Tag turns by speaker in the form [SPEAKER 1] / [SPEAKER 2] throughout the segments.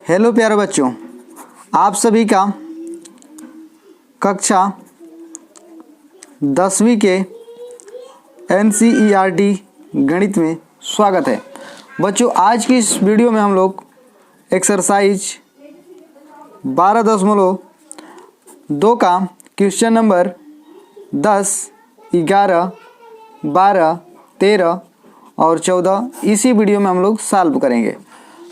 [SPEAKER 1] Hello प्यारे बच्चों, आप सभी का कक्षा 10वीं के NCERT गणित में स्वागत है। बच्चों, आज की इस वीडियो में हम लोग एक्सरसाइज 12.2 का क्वेश्चन नंबर 10, 11, 12, 13 और 14 इसी वीडियो में हम लोग सॉल्व करेंगे।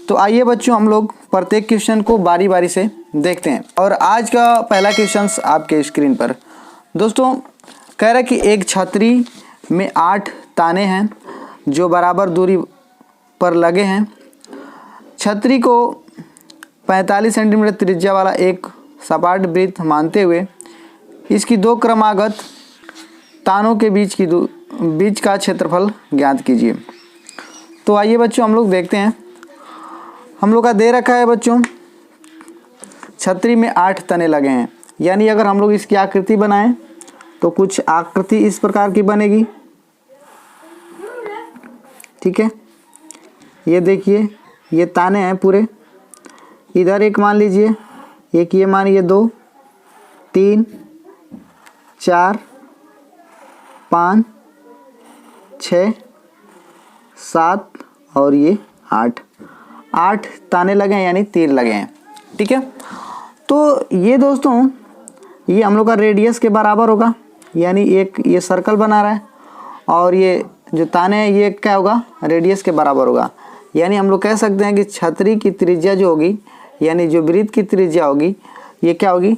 [SPEAKER 1] तो आइए बच्चों, हम लोग प्रत्येक क्वेश्चन को बारी बारी से देखते हैं। और आज का पहला क्वेश्चन आपके स्क्रीन पर दोस्तों कह रहा है कि एक छतरी में 8 ताने हैं जो बराबर दूरी पर लगे हैं। छतरी को 45 सेंटीमीटर त्रिज्या वाला एक सपाट वृत्त मानते हुए इसकी दो क्रमागत तानों के बीच का क्षेत्रफल ज्ञात कीजिए। तो आइए बच्चों, हम लोग देखते हैं। हम लोग का दे रखा है बच्चों, छतरी में 8 तने लगे हैं, यानी अगर हम लोग इसकी आकृति बनाएं तो कुछ आकृति इस प्रकार की बनेगी। ठीक है, ये देखिए, ये ताने हैं पूरे। इधर एक मान लीजिए, एक ये मानिए 2, 3, 4, 5, 6, 7 और ये 8 ताने लगे हैं, यानी तीर लगे हैं। ठीक है, तो ये दोस्तों ये हम लोग का रेडियस के बराबर होगा, यानी एक ये सर्कल बना रहा है और ये जो ताने हैं ये क्या होगा, रेडियस के बराबर होगा। यानी हम लोग कह सकते हैं कि छतरी की त्रिज्या जो होगी, यानी जो वृत्त की त्रिज्या होगी, ये क्या होगी,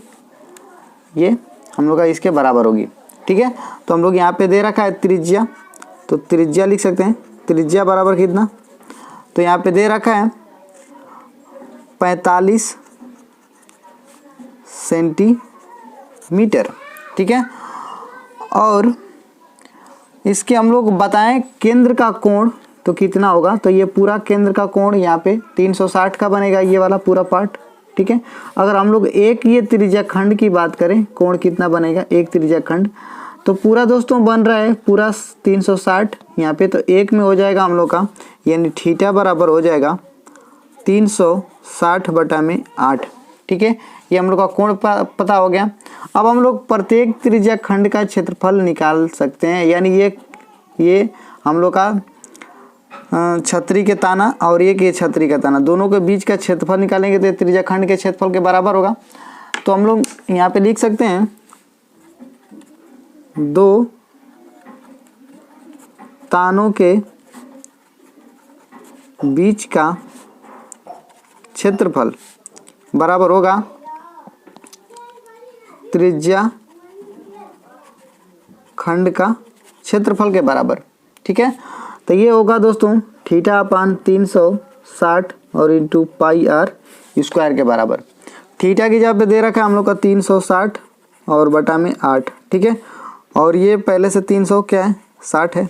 [SPEAKER 1] ये हम लोग का इसके बराबर होगी। ठीक है, तो हम लोग यहाँ पे दे रखा है त्रिज्या, तो त्रिज्या लिख सकते हैं। त्रिज्या बराबर कितना, तो यहाँ पे दे रखा है 45 सेंटीमीटर। ठीक है, और इसके हम लोग बताएं केंद्र का कोण तो कितना होगा, तो ये पूरा केंद्र का कोण यहाँ पे 360 का बनेगा, ये वाला पूरा पार्ट। ठीक है, अगर हम लोग एक ये त्रिज्या खंड की बात करें, कोण कितना बनेगा एक त्रिज्या खंड, तो पूरा दोस्तों बन रहा है पूरा 360 यहाँ पे, तो एक में हो जाएगा हम लोग का, यानी थीटा बराबर हो जाएगा 360/8। ठीक है, ये हम लोग का कोण पता हो गया। अब हम लोग प्रत्येक त्रिज्या खंड का क्षेत्रफल निकाल सकते हैं, यानी ये हम लोग का छतरी के ताना और ये छतरी का ताना, दोनों के बीच का क्षेत्रफल निकालेंगे तो त्रिज्या खंड के क्षेत्रफल के बराबर होगा। तो हम लोग यहाँ पे लिख सकते हैं 2 तानों के बीच का क्षेत्रफल बराबर होगा त्रिज्या खंड का क्षेत्रफल के बराबर। ठीक है, तो ये होगा दोस्तों θ/360 और इंटू पाई आर स्क्वायर के बराबर। थीटा की जगह पे दे रखा है हम लोग का 360 और बटा में 8। ठीक है, और ये पहले से 300 क्या है 60 है,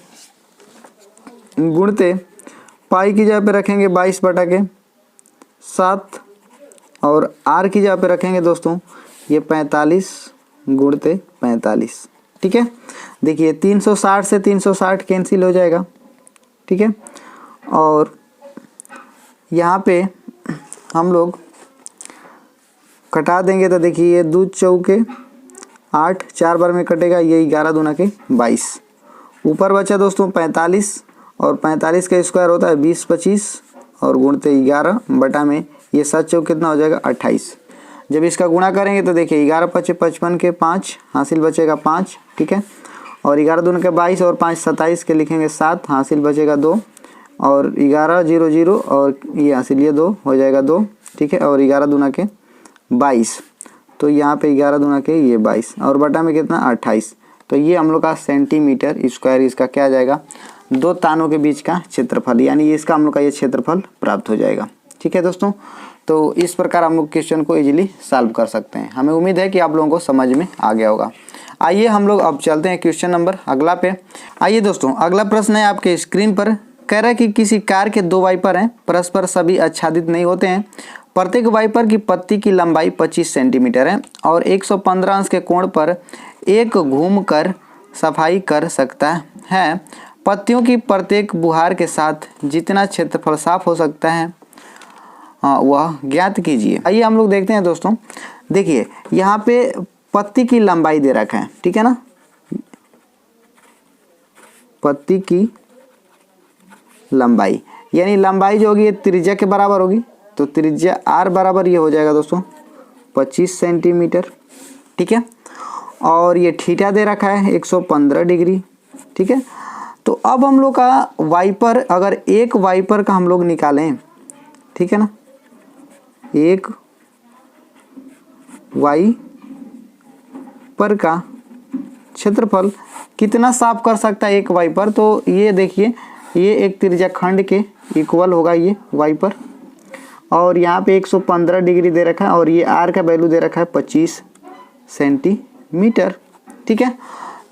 [SPEAKER 1] गुणते पाई की जगह पे रखेंगे 22/7 और आर की जगह पे रखेंगे दोस्तों ये 45 गुणते 45। ठीक है, देखिए 360 से 360 कैंसिल हो जाएगा। ठीक है, और यहाँ पे हम लोग कटा देंगे तो देखिए ये 2 चौके 8, 4 बार में कटेगा, ये 11 दूना के 22। ऊपर बचा दोस्तों 45 और 45 का स्क्वायर होता है 20, 25 और गुणते 11 बटा में ये 7 चौक कितना हो जाएगा 28। जब इसका गुणा करेंगे तो देखिए 11 × 5 = 55 के 5 हासिल बचेगा 5। ठीक है, और 11 दूना के 22 और 5 27 के लिखेंगे 7 हासिल बचेगा 2 और 11 0 0 और ये हासिल ये 2 हो जाएगा 2। ठीक है, और 11 दूना के 22, तो यहाँ पे 11 दूना के ये 22 और बटा में कितना 28। तो ये हम लोग का सेंटीमीटर स्क्वायर इसका क्या आ जाएगा, 2 तानों के बीच का क्षेत्रफल, यानी इसका हम लोग का ये क्षेत्रफल प्राप्त हो जाएगा। ठीक है दोस्तों, तो इस प्रकार हम लोग क्वेश्चन को इजीली सॉल्व कर सकते हैं। हमें उम्मीद है कि आप लोगों को समझ में आ गया होगा। आइए हम लोग अब चलते हैं क्वेश्चन नंबर अगला पे। आइए दोस्तों, अगला प्रश्न है आपके स्क्रीन पर। कह रहा है कि किसी कार के 2 वाइपर हैं, परस्पर सभी आच्छादित नहीं होते हैं। प्रत्येक वाइपर की पत्ती की लंबाई 25 सेंटीमीटर है और 115 अंश के कोण पर एक घूम कर सफाई कर सकता है। पत्तियों की प्रत्येक बुहार के साथ जितना क्षेत्रफल साफ हो सकता है वह ज्ञात कीजिए। आइए हम लोग देखते हैं दोस्तों। देखिए यहाँ पे पत्ती की लंबाई दे रखा है, ठीक है ना, पत्ती की लंबाई, यानी लंबाई जो होगी ये त्रिज्या के बराबर होगी, तो त्रिज्या r बराबर ये हो जाएगा दोस्तों 25 सेंटीमीटर, ठीक है। और ये थीटा दे रखा है 115 डिग्री, ठीक है। तो अब हम लोग का वाइपर, अगर एक वाइपर का हम लोग निकालें, ठीक है ना, एक वाइपर का क्षेत्रफल कितना साफ कर सकता है एक वाइपर, तो ये देखिए ये एक त्रिज्या खंड के इक्वल होगा ये वाइपर, और यहाँ पे 115 डिग्री दे रखा है, और ये r का वैल्यू दे रखा है 25 सेंटीमीटर, ठीक है।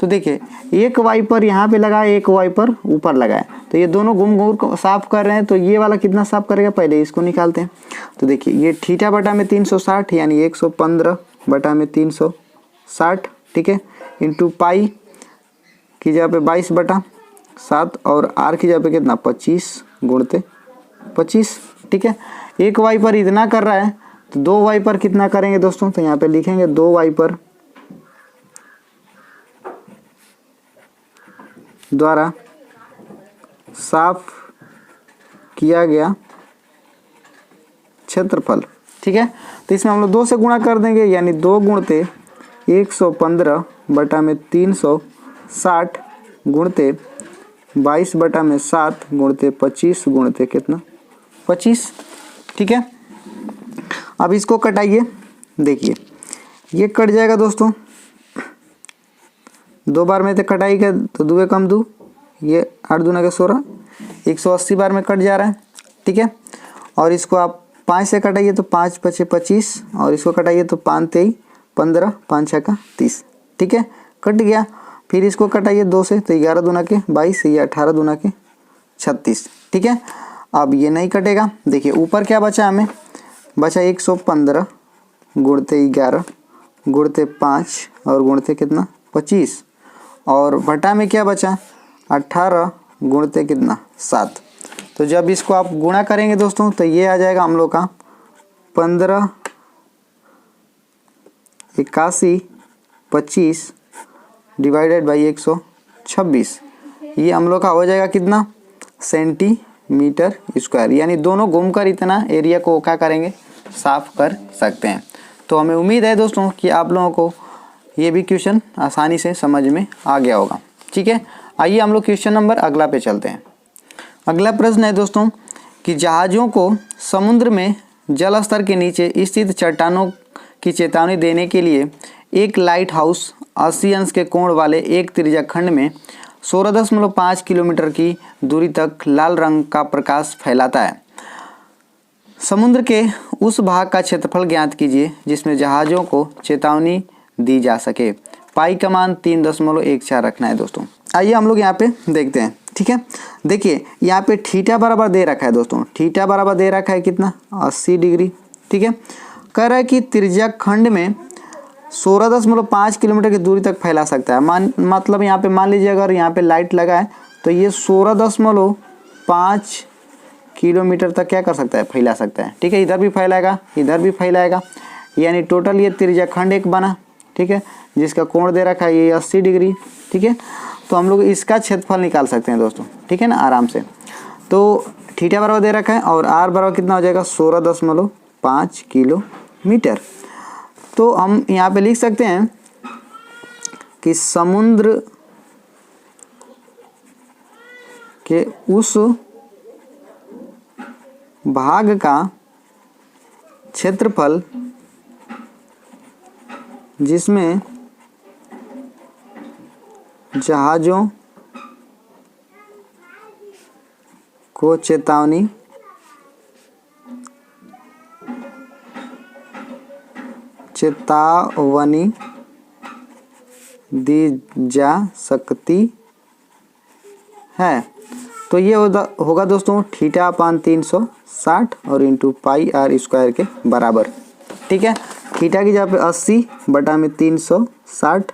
[SPEAKER 1] तो देखिए एक वाइपर यहाँ पे लगा है, एक वाइपर ऊपर लगा है, तो ये दोनों घूम घूम को साफ कर रहे हैं, तो ये वाला कितना साफ करेगा, पहले इसको निकालते हैं। तो देखिए ये थीटा बटा में 360 यानी 115 बटा में 360, ठीक है, इंटू पाई की जगह पे 22 बटा 7 और r की जगह पे कितना 25 गुणते 25, ठीक है। एक वाइपर इतना कर रहा है, तो दो वाइपर कितना करेंगे दोस्तों, तो यहाँ पे लिखेंगे दो वाइपर द्वारा साफ किया गया क्षेत्रफल, ठीक है। तो इसमें हम लोग 2 से गुणा कर देंगे, यानी 2 गुणते 115 बटा में 360 गुणते 22 बटा में 7 गुणते 25 गुणते कितना 25, ठीक है। अब इसको कटाइए, देखिए ये कट जाएगा दोस्तों, 2 बार में तो कटाई का, तो 2 कम 2, ये 8 दूना के 16, 180 बार में कट जा रहा है, ठीक है। और इसको आप 5 से कटाइए तो 5 पचे 25, और इसको कटाइए तो 5 तेई 15, 5 छः का 30, ठीक है, कट गया। फिर इसको कटाइए 2 से, तो 11 दूना के 22, ये 18 दूना के 36, ठीक है। अब ये नहीं कटेगा, देखिए ऊपर क्या बचा हमें, बचा 115 गुणते 11 गुणते 5 और गुणते कितना 25, और बटा में क्या बचा 18 गुणते कितना 7। तो जब इसको आप गुणा करेंगे दोस्तों, तो ये आ जाएगा हम लोग का 15 81 25 डिवाइडेड बाई 126, ये हम लोग का हो जाएगा कितना सेंटीमीटर स्क्वायर, यानी दोनों घूमकर इतना एरिया को क्या करेंगे साफ कर सकते हैं। तो हमें उम्मीद है दोस्तों कि आप लोगों को ये भी क्वेश्चन आसानी से समझ में आ गया होगा, ठीक है। आइए हम लोग क्वेश्चन नंबर अगला पे चलते हैं। अगला प्रश्न है दोस्तों कि जहाज़ों को समुद्र में जल स्तर के नीचे स्थित चट्टानों की चेतावनी देने के लिए एक लाइट हाउस 80 अंश के कोण वाले एक त्रिज्या खंड में 16.5 किलोमीटर की दूरी तक लाल रंग का प्रकाश फैलाता है। समुद्र के उस भाग का क्षेत्रफल ज्ञात कीजिए जिसमें जहाज़ों को चेतावनी दी जा सके। पाई का मान 3.14 रखना है दोस्तों। आइए हम लोग यहाँ पे देखते हैं, ठीक है। देखिए यहाँ पे थीटा बराबर दे रखा है दोस्तों, थीटा बराबर दे रखा है कितना 80 डिग्री, ठीक है। कह रहा है कि त्रिज्या खंड में 16.5 किलोमीटर की दूरी तक फैला सकता है। मतलब यहाँ पे मान लीजिए अगर यहाँ पे लाइट लगा है तो ये 16.5 किलोमीटर तक क्या कर सकता है फैला सकता है, ठीक है। इधर भी फैलाएगा, इधर भी फैलाएगा, यानी टोटल ये त्रिज्या खंड एक बना, ठीक है, जिसका कोण दे रखा है ये 80 डिग्री, ठीक है। तो हम लोग इसका क्षेत्रफल निकाल सकते हैं दोस्तों, ठीक है ना, आराम से। तो थीटा बराबर दे रखा है और आर बराबर कितना हो जाएगा 16.5 किलोमीटर। तो हम यहाँ पे लिख सकते हैं कि समुद्र के उस भाग का क्षेत्रफल जिसमें जहाज़ों को चेतावनी दी जा सकती है। तो ये होगा दोस्तों थीटा अपान 360 और इंटू पाई आर स्क्वायर के बराबर, ठीक है। थीटा की जगह पे 80 बटा में 360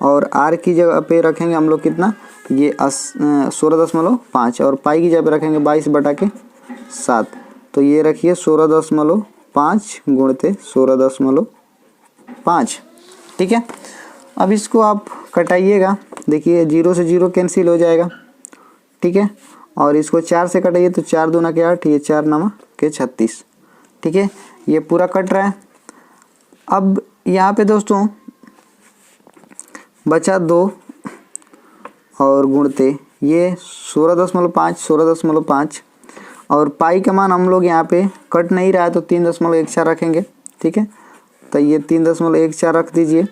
[SPEAKER 1] और आर की जगह पे रखेंगे हम लोग कितना ये 16.5 और पाई की जगह पे रखेंगे 22 बटा के 7, तो ये रखिए 16.5 गुणते 16.5। ठीक है, अब इसको आप कटाइएगा। देखिए 0 से 0 कैंसिल हो जाएगा। ठीक है, और इसको 4 से कटाइए तो 4 दूना के 8, ये 4 9 के 36। ठीक है, ये पूरा कट रहा है। अब यहाँ पे दोस्तों बचा 2 और गुणते ये 16.5 और पाई का मान हम लोग यहाँ पे कट नहीं रहा है तो 3.14 रखेंगे। ठीक है, तो ये 3.14 रख दीजिए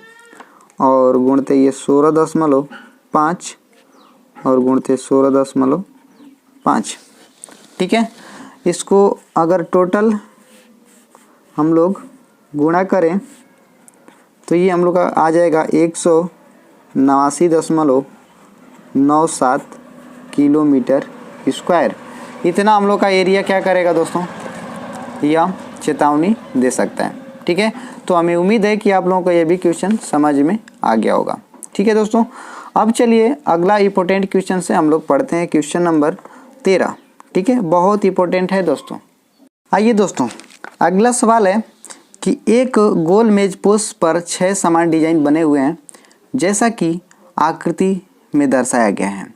[SPEAKER 1] और गुणते ये 16.5 और गुणते 16.5। ठीक है, इसको अगर टोटल हम लोग गुणा करें तो ये हम लोग का आ जाएगा 189.97 किलोमीटर स्क्वायर। इतना हम लोग का एरिया क्या करेगा दोस्तों, यह चेतावनी दे सकता है। ठीक है, तो हमें उम्मीद है कि आप लोगों को ये भी क्वेश्चन समझ में आ गया होगा। ठीक है दोस्तों, अब चलिए अगला इंपॉर्टेंट क्वेश्चन से हम लोग पढ़ते हैं, क्वेश्चन नंबर 13। ठीक है, बहुत इंपॉर्टेंट है दोस्तों। आइए दोस्तों, अगला सवाल है कि एक गोल मेज पोस्ट पर 6 समान डिजाइन बने हुए हैं जैसा कि आकृति में दर्शाया गया है।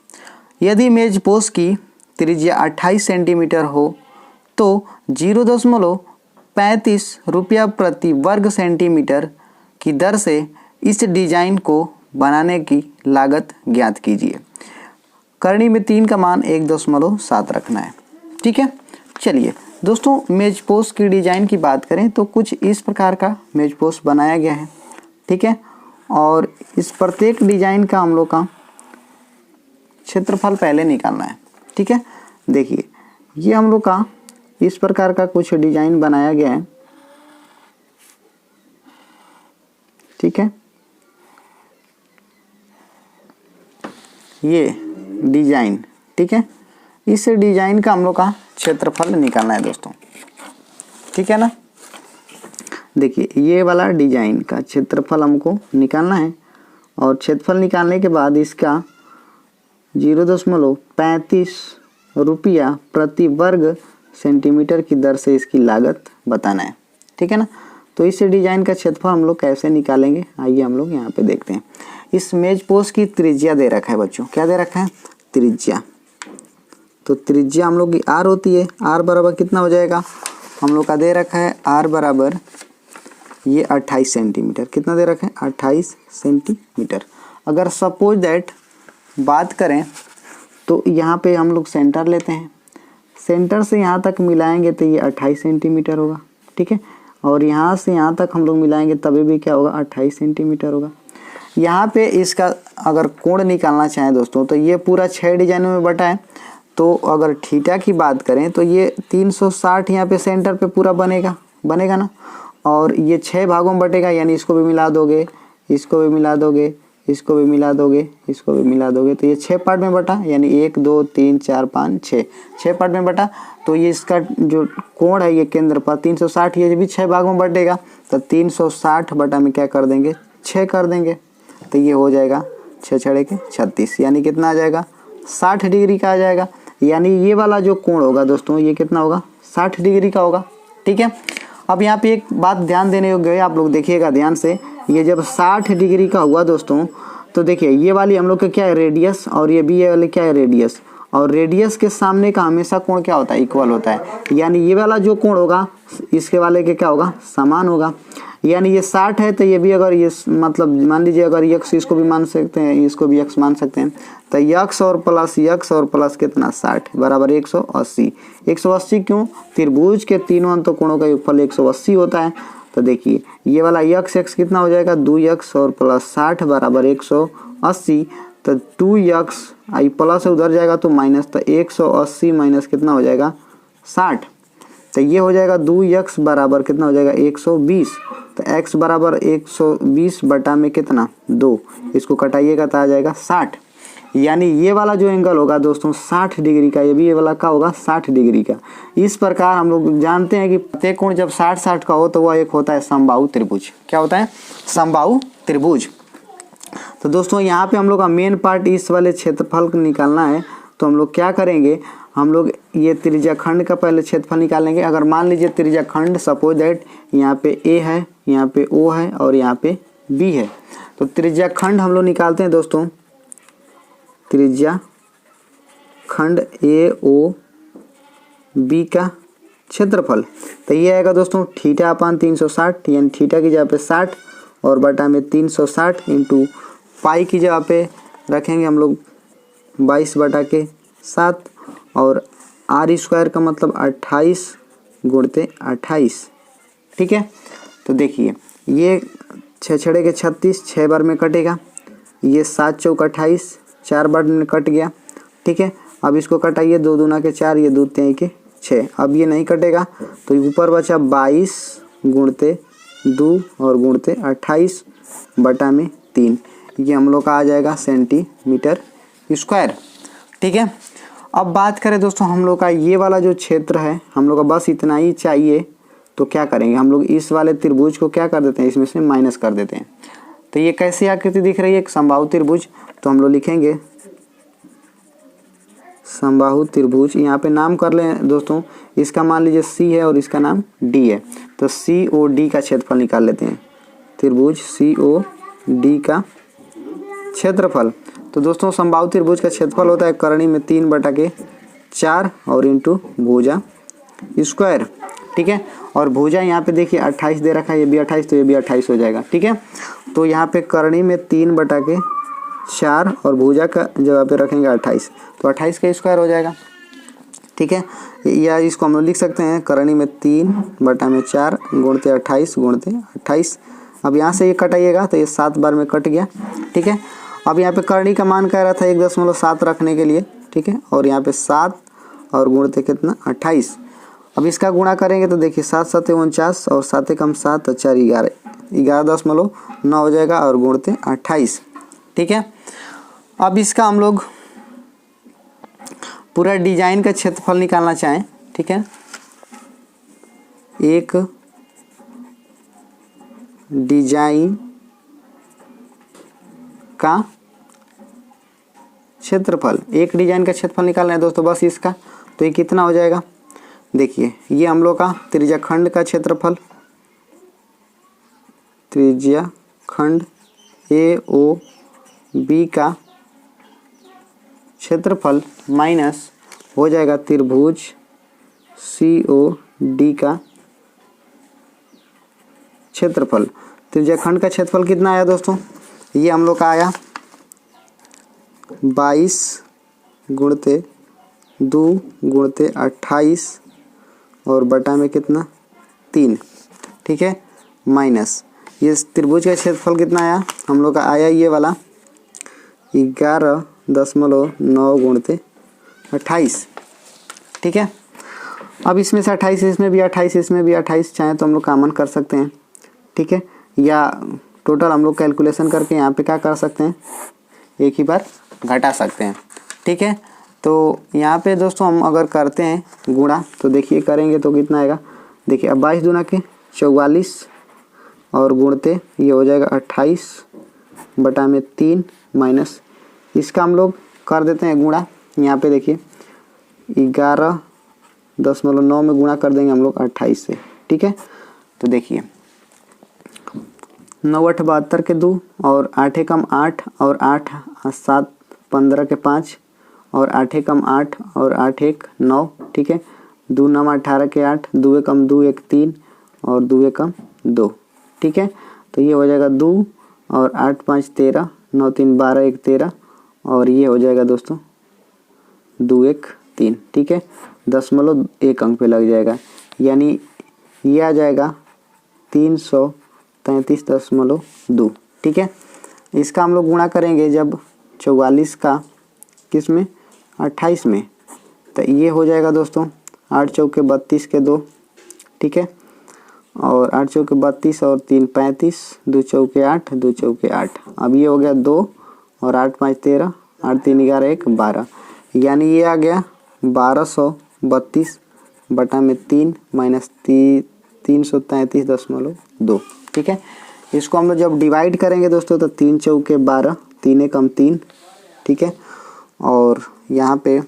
[SPEAKER 1] यदि मेज पोस्ट की त्रिज्या 28 सेंटीमीटर हो तो 0.35 रुपया प्रति वर्ग सेंटीमीटर की दर से इस डिजाइन को बनाने की लागत ज्ञात कीजिए। करनी में 3 का मान 1.7 रखना है। ठीक है, चलिए दोस्तों, मेज पोस्ट की डिजाइन की बात करें तो कुछ इस प्रकार का मेज पोस्ट बनाया गया है। ठीक है, और इस प्रत्येक डिजाइन का हम लोग का क्षेत्रफल पहले निकालना है। ठीक है, देखिए ये हम लोग का इस प्रकार का कुछ डिजाइन बनाया गया है। ठीक है, ये डिजाइन। ठीक है, इस डिजाइन का हम लोग का क्षेत्रफल निकालना है दोस्तों। ठीक है ना, देखिए ये वाला डिजाइन का क्षेत्रफल हमको निकालना है और क्षेत्रफल निकालने के बाद इसका 0.35 रुपया प्रति वर्ग सेंटीमीटर की दर से इसकी लागत बताना है। ठीक है ना, तो इस डिजाइन का क्षेत्रफल हम लोग कैसे निकालेंगे, आइए हम लोग यहाँ पे देखते हैं। इस मेज पोस्ट की त्रिज्या दे रखा है बच्चों, क्या दे रखा है, त्रिज्या। तो त्रिज्या हम लोग की r होती है। r बराबर कितना हो जाएगा, हम लोग का दे रखा है r बराबर ये 28 सेंटीमीटर। कितना दे रखा है, 28 सेंटीमीटर। अगर सपोज दैट बात करें तो यहाँ पे हम लोग सेंटर लेते हैं, सेंटर से यहाँ तक मिलाएंगे तो ये 28 सेंटीमीटर होगा। ठीक है, और यहाँ से यहाँ तक हम लोग मिलाएंगे तभी भी क्या होगा, 28 सेंटीमीटर होगा। यहाँ पे इसका अगर कोण निकालना चाहें दोस्तों तो ये पूरा 6 डिजाइनों में बटा है। तो अगर थीटा की बात करें तो ये 360 यहाँ पे सेंटर पे पूरा बनेगा ना, और ये 6 भागों में बटेगा, यानी इसको भी मिला दोगे, इसको भी मिला दोगे, इसको भी मिला दोगे, इसको भी मिला दोगे, तो ये 6 पार्ट में बटा, यानी 1 2 3 4 5 6 पार्ट में बटा। तो ये इसका जो कोण है ये केंद्र पर 360, ये भी 6 भागों में बटेगा, तो 360 बटा में क्या कर देंगे, 6 कर देंगे। तो ये हो जाएगा 6 छड़े के 36, यानी कितना आ जाएगा, 60 डिग्री का आ जाएगा। यानी ये वाला जो कोण होगा दोस्तों ये कितना होगा, 60 डिग्री का होगा। ठीक है, अब यहाँ पे एक बात ध्यान देने योग्य है, आप लोग देखिएगा ध्यान से। ये जब 60 डिग्री का हुआ दोस्तों तो देखिए ये वाली हम लोग का क्या है, रेडियस, और ये भी ये वाली क्या है, रेडियस। और रेडियस के सामने का हमेशा कोण क्या होता है, इक्वल होता है। यानी ये वाला जो कोण होगा इसके वाले के क्या होगा, समान होगा। यानी ये 60 है तो ये भी, अगर ये मतलब मान लीजिए अगर यक्स इसको भी मान सकते हैं, इसको भी यक्स मान सकते हैं, तो यक्स और प्लस कितना, 60 बराबर 180। 180 क्यों, त्रिभुज के तीनों अंतों कोणों का योगफल 180 होता है। तो देखिए ये वाला यक्स एक्स कितना हो जाएगा, 2x और प्लस 60 बराबर 180। तो 2x आई प्लस उधर जाएगा तो माइनस, तो 180 माइनस कितना हो जाएगा, 60। तो ये हो जाएगा 2x बराबर कितना हो जाएगा, 120। तो x बराबर 120 बटा में कितना, 2। इसको कटाइएगा तो आ जाएगा 60। यानी ये वाला जो एंगल होगा दोस्तों 60 डिग्री का, ये भी ये वाला का होगा 60 डिग्री का। इस प्रकार हम लोग जानते हैं कि प्रत्येक कोण जब 60-60 का हो तो वह एक होता है समबाहु त्रिभुज। क्या होता है, समबाहु त्रिभुज। तो दोस्तों यहाँ पे हम लोग का मेन पार्ट इस वाले क्षेत्रफल को निकालना है। तो हम लोग क्या करेंगे, हम लोग ये त्रिज्याखंड का पहले क्षेत्रफल निकालेंगे। अगर मान लीजिए त्रिज्याखंड सपोज दैट यहाँ पे ए है, यहाँ पे ओ है और यहाँ पे बी है, तो त्रिज्याखंड हम लोग निकालते हैं दोस्तों। त्रिज्याखंड ए ओ बी का क्षेत्रफल तो ये आएगा दोस्तों थीटा अपान 360, यानी थीटा की जगह पे 60 और बटा में 360 इंटू पाई की जगह पे रखेंगे हम लोग 22/7 और आर स्क्वायर का मतलब 28 गुणते 28। ठीक है, तो देखिए ये 6 छड़े के 36, 6 बार में कटेगा, ये 7 चौक 28, 4 बार में कट गया। ठीक है, अब इसको कटाइए, 2 दूना के 4, ये 2 तिहाई के 6, अब ये नहीं कटेगा तो ऊपर बचा 22 गुणते 2 और गुणते 28 बटा में 3, ये हम लोग का आ जाएगा सेंटीमीटर स्क्वायर। ठीक है, अब बात करें दोस्तों हम लोग का ये वाला जो क्षेत्र है, हम लोग का बस इतना ही चाहिए, तो क्या करेंगे हम लोग इस वाले त्रिभुज को क्या कर देते हैं, इसमें से माइनस कर देते हैं। तो ये कैसी आकृति दिख रही है, एक समबाहु त्रिभुज, तो हम लोग लिखेंगे समबाहु त्रिभुज। यहाँ पे नाम कर लें दोस्तों, इसका मान लीजिए सी है और इसका नाम डी है, तो सी ओ डी का क्षेत्रफल निकाल लेते हैं। त्रिभुज सी ओ डी का क्षेत्रफल, तो दोस्तों समबाहु त्रिभुज का क्षेत्रफल होता है करणी में 3/4 और इंटू भुजा स्क्वायर। ठीक है, और भुजा यहाँ पे देखिए 28 दे रखा है, ये भी 28 तो ये भी 28 हो जाएगा। ठीक है, तो यहाँ पे करणी में 3/4 और भुजा का जगह पे रखेंगे 28, तो 28 का स्क्वायर हो जाएगा। ठीक है, या इसको हम लोग लिख सकते हैं करणी में 3/4 गुणते 28 गुणते 28। अब यहाँ से ये कटाइएगा तो ये 7 बार में कट गया। ठीक है, अब यहाँ पे करणी का मान कह रहा था 1.7 रखने के लिए। ठीक है, और यहाँ पे 7 और गुणते कितना 28। अब इसका गुणा करेंगे तो देखिए 7 7 49 और 7 कम 7 4 11, 11.9 हो जाएगा और गुणते 28। ठीक है, अब इसका हम लोग पूरा डिजाइन का क्षेत्रफल निकालना चाहें। ठीक है, एक डिजाइन का क्षेत्रफल, एक डिजाइन का क्षेत्रफल निकालना है दोस्तों बस इसका, तो ये कितना हो जाएगा, देखिए ये हम लोग का त्रिज्याखंड का क्षेत्रफल, त्रिज्याखंड ए ओ बी का क्षेत्रफल माइनस हो जाएगा त्रिभुज सी ओ डी का क्षेत्रफल। त्रिज्याखंड का क्षेत्रफल कितना आया दोस्तों, ये हम लोग का आया 22 गुणते 2 गुणते 28 और बटा में कितना 3। ठीक है, माइनस ये त्रिभुज का क्षेत्रफल कितना आया हम लोग का, आया ये वाला 11.9 गुणते 28। ठीक है, अब इसमें से 28, इसमें भी 28, इसमें भी 28, चाहे तो हम लोग कॉमन कर सकते हैं। ठीक है, या टोटल हम लोग कैलकुलेशन करके यहाँ पे क्या कर सकते हैं, एक ही बार घटा सकते हैं। ठीक है, तो यहाँ पे दोस्तों हम अगर करते हैं गुणा तो देखिए करेंगे तो कितना आएगा, देखिए अब 22 दूना के 44 और गुणते ये हो जाएगा 28 बटा में 3 माइनस, इसका हम लोग कर देते हैं गुणा। यहाँ पे देखिए 11.9 में गुणा कर देंगे हम लोग 28 से। ठीक है, तो देखिए 9 8 72 के 2 और 8 कम 8 और 8 7 15 के 5 और 8 कम 8 और 8 1 9। ठीक है, 2 9 18 के 8, 2 कम 2 1 3 और 2 कम 2। ठीक है, तो ये हो जाएगा 2 और 8 5 13, 9 3 12 1 13 और ये हो जाएगा दोस्तों 2 1 3। ठीक है, 0.1 अंक पे लग जाएगा, यानी ये आ जाएगा 333.2। ठीक है, इसका हम लोग गुणा करेंगे जब 44 का किस में 28 में, तो ये हो जाएगा दोस्तों 8 चौके 32 के 2। ठीक है, और 8 चौके 32 और 3 35, 2 चौके 8, 2 चौके 8, अब ये हो गया 2 और 8 5 13, 8 3 11 1 12, यानी ये आ गया 1232 बटा में 3 माइनस 333.2। ठीक है, इसको हम लोग जब डिवाइड करेंगे दोस्तों तो 3 चौके 12, 3 कम 3। ठीक है, और यहाँ पे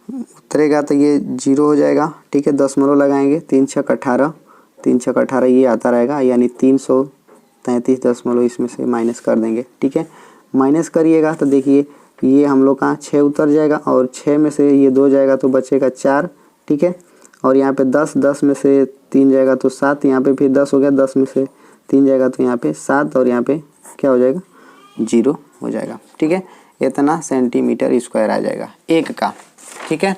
[SPEAKER 1] उतरेगा तो ये 0 हो जाएगा, ठीक है। दशमलव लगाएंगे, 3 छक 18, 3 छक 18 ये आता रहेगा, यानी 333 इसमें से माइनस कर देंगे, ठीक है। माइनस करिएगा तो देखिए ये हम लोग का 6 उतर जाएगा और 6 में से ये 2 जाएगा तो बचेगा 4, ठीक है। और यहाँ पे 10 में से 3 जाएगा तो 7, यहाँ पे फिर 10 हो गया, 10 में से 3 जाएगा तो यहाँ पे 7 और यहाँ पे क्या हो जाएगा 0 हो जाएगा, ठीक है। इतना सेंटीमीटर स्क्वायर आ जाएगा एक का, ठीक है।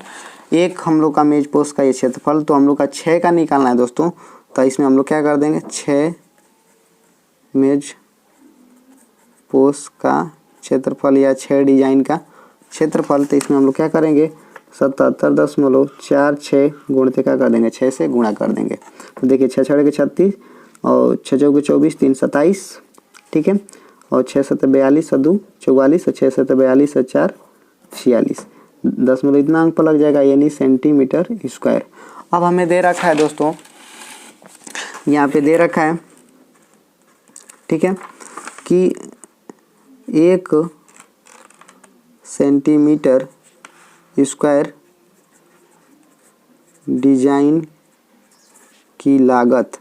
[SPEAKER 1] एक हम लोग का मेज पोस्ट का ये क्षेत्रफल, तो हम लोग का 6 का निकालना है दोस्तों। तो इसमें हम लोग क्या कर देंगे, 6 मेज पोस्ट का क्षेत्रफल या 6 डिजाइन का क्षेत्रफल, तो इसमें हम लोग क्या करेंगे 77.46 गुणते क्या कर देंगे 6 से गुणा कर देंगे। तो देखिए 6 छड़े के 36 और 6 चौके 24, 3 27, ठीक है। और 6 सत्ते 42 और 2 44 और 6 सत्ते 42 और 4 46, दशमलव इतना अंक पर लग जाएगा, यानी सेंटीमीटर स्क्वायर। अब हमें दे रखा है दोस्तों, यहाँ पे दे रखा है, ठीक है, कि 1 सेंटीमीटर स्क्वायर डिजाइन की लागत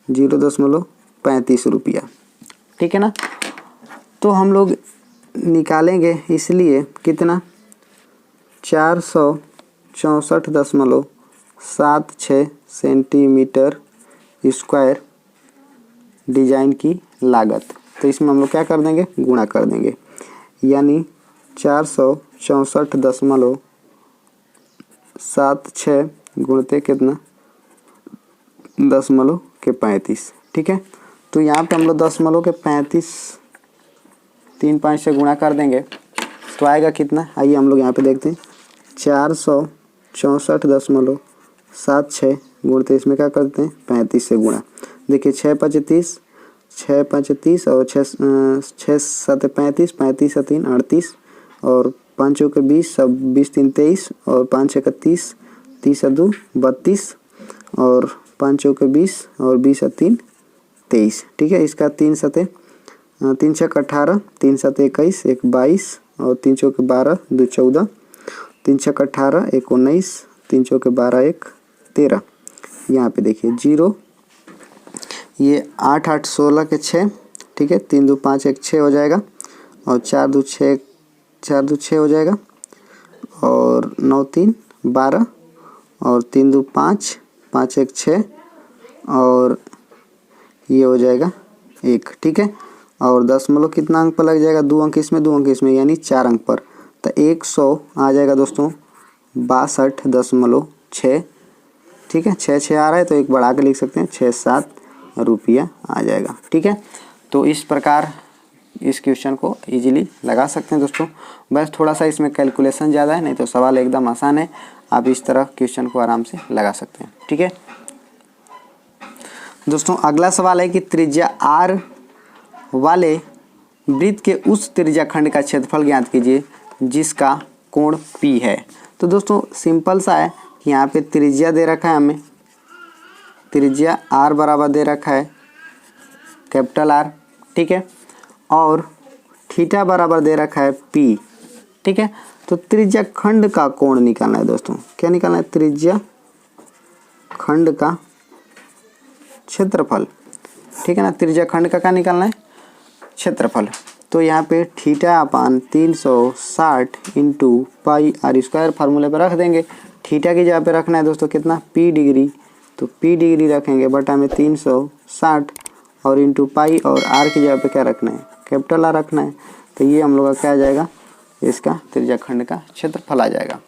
[SPEAKER 1] 0.35 रुपया, ठीक है ना। तो हम लोग निकालेंगे इसलिए कितना 464.76 सेंटीमीटर स्क्वायर डिजाइन की लागत। तो इसमें हम लोग क्या कर देंगे गुणा कर देंगे, यानी 464.76 गुणते कितना 0.35, ठीक है। तो यहाँ पे हम लोग 0.35 3 5 से गुणा कर देंगे तो आएगा कितना, आइए हम लोग यहाँ पे देखते हैं 464.76 गुणते इसमें क्या करते हैं 35 से गुणा। देखिए 6 5 30, 6 5 30 और 6 7 35, 35 3 38 और 5 चौके 20, 20 3 23 और 5 6 30, 30 2 32 और 5 चौके 20 और 20 3 23, ठीक है। इसका 3 सते 3 छक 18, 3 सते 21, 1 22 और 3 चौके 12, 2 14, 3 छक 18, 1 19, 3 चौके 12, 1 13। यहाँ पे देखिए 0, ये 8 8 16 के 6, ठीक है। 3 2 5 1 6 हो जाएगा और 4 2 6 हो जाएगा और 9 3 12 और 3 2 5 5 1 6 और ये हो जाएगा 1, ठीक है। और दशमलव कितना अंक पर लग जाएगा 2 अंक इसमें 2 अंक इसमें, यानी 4 अंक पर। तो 100 आ जाएगा दोस्तों 62.6, ठीक है। 6 6 आ रहा है तो एक बढ़ा के लिख सकते हैं 6 7 रुपया आ जाएगा, ठीक है। तो इस प्रकार इस क्वेश्चन को इजीली लगा सकते हैं दोस्तों। बस थोड़ा सा इसमें कैलकुलेशन ज़्यादा है, नहीं तो सवाल एकदम आसान है। आप इस तरह क्वेश्चन को आराम से लगा सकते हैं, ठीक है दोस्तों। अगला सवाल है कि त्रिज्या r वाले वृत्त के उस त्रिज्या खंड का क्षेत्रफल ज्ञात कीजिए जिसका कोण P है। तो दोस्तों सिंपल सा है कि यहाँ पे त्रिज्या दे रखा है, हमें त्रिज्या r बराबर दे रखा है कैपिटल R, ठीक है। और थीटा बराबर दे रखा है P, ठीक है। तो त्रिज्या खंड का कोण निकालना है दोस्तों। क्या निकालना है, त्रिज्या खंड का क्षेत्रफल, ठीक है ना। त्रिज्या खंड का क्या निकालना है क्षेत्रफल। तो यहाँ पे theta upon 360 into pi r square फार्मूले पर रख देंगे। थीटा की जगह पे रखना है दोस्तों कितना P डिग्री, तो P डिग्री रखेंगे बटा में 360 और इंटू पाई और r की जगह पे क्या रखना है कैपिटल R रखना है। तो ये हम लोग का क्या आ जाएगा, इसका त्रिज्या खंड का क्षेत्रफल आ जाएगा।